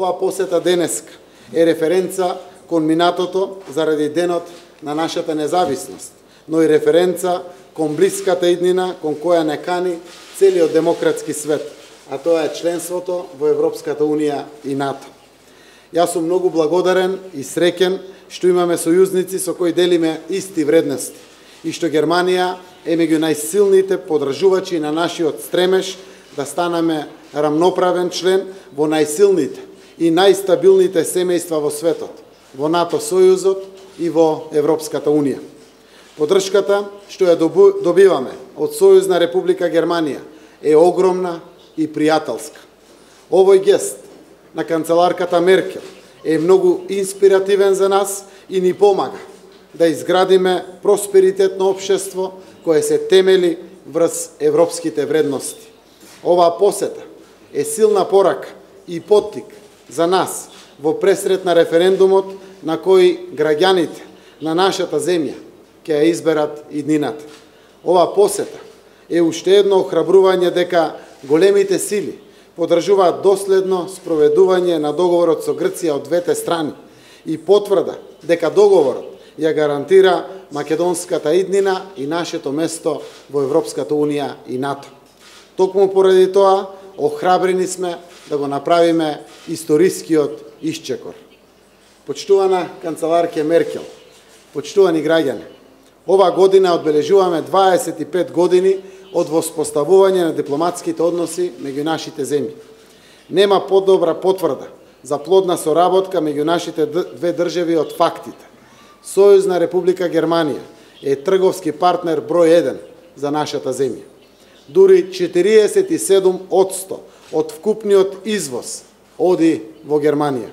Оваа посета денеска е референца кон минатото заради денот на нашата независност, но и референца кон блиската иднина кон која не кани целиот демократски свет, а тоа е членството во Европската Унија и НАТО. Јас сум многу благодарен и среќен што имаме сојузници со кои делиме исти вредности и што Германија е меѓу најсилните подржувачи на нашиот стремеж да станеме рамноправен член во најсилните и најстабилните семејства во светот, во НАТО сојузот и во Европската Унија. Подршката што ја добиваме од Сојузна Република Германија е огромна и пријателска. Овој гест на канцеларката Меркел е многу инспиративен за нас и ни помага да изградиме просперитетно општество кое се темели врз европските вредности. Оваа посета е силна порака и поттик за нас во пресрет на референдумот на кој граѓаните на нашата земја ќе ја изберат иднината. Оваа посета е уште едно охрабрување дека големите сили подржуваат доследно спроведување на договорот со Грција од двете страни и потврда дека договорот ја гарантира македонската иднина и нашето место во Европската Унија и НАТО. Токму поради тоа, охрабрени сме да го направиме историскиот исчекор. Почитувана канцеларке Меркел, почитувани граѓани, оваа година одбележуваме 25 години од воспоставување на дипломатските односи меѓу нашите земји. Нема подобра потврда за плодна соработка меѓу нашите две држави од фактите. Сојузна Република Германија е трговски партнер број 1 за нашата земја. Дури 47% од вкупниот извоз оди во Германија.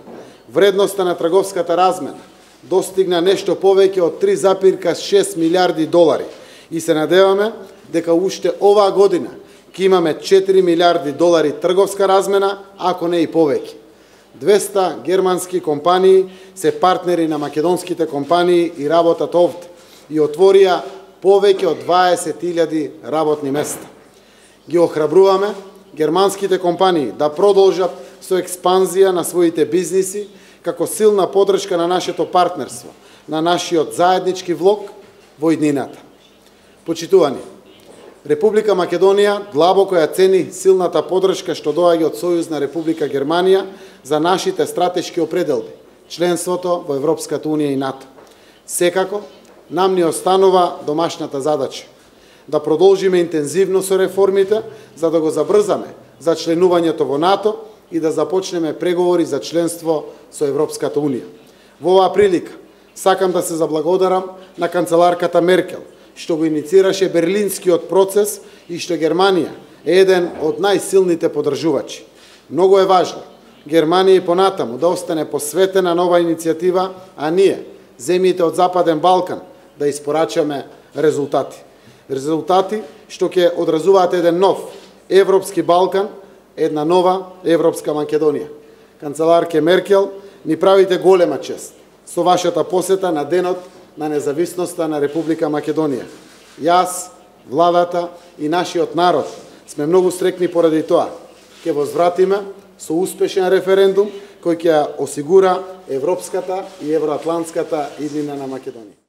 Вредноста на трговската размена достигна нешто повеќе од 3,6 милиарди долари и се надеваме дека уште оваа година ќе имаме 4 милиарди долари трговска размена, ако не и повеќе. 200 германски компании се партнери на македонските компании и работат овде и отворија повеќе од 20.000 работни места. Ги охрабруваме германските компании да продолжат со експанзија на своите бизниси како силна подршка на нашето партнерство, на нашиот заеднички влог во иднината. Почитувани, Република Македонија длабоко ја цени силната подршка што доаѓа од Сојузна Република Германија за нашите стратешки определби, членството во Европската Унија и НАТО. Секако, нам ни останува домашната задача да продолжиме интензивно со реформите за да го забрзаме за членувањето во НАТО и да започнеме преговори за членство со Европската Унија. Во оваа прилика сакам да се заблагодарам на канцеларката Меркел што го иницираше берлинскиот процес и што Германија е еден од најсилните подржувачи. Многу е важно Германија и понатаму да остане посветена на оваа иницијатива, а ние, земјите од Западен Балкан, да испорачаме резултати. Резултати што ќе одразуваат еден нов Европски Балкан, една нова Европска Македонија. Канцеларке Меркел, ни правите голема чест со вашата посета на денот на независноста на Република Македонија. Јас, владата и нашиот народ сме многу среќни поради тоа. Ќе возвратиме со успешен референдум кој ќе осигура европската и евроатлантската иднина на Македонија.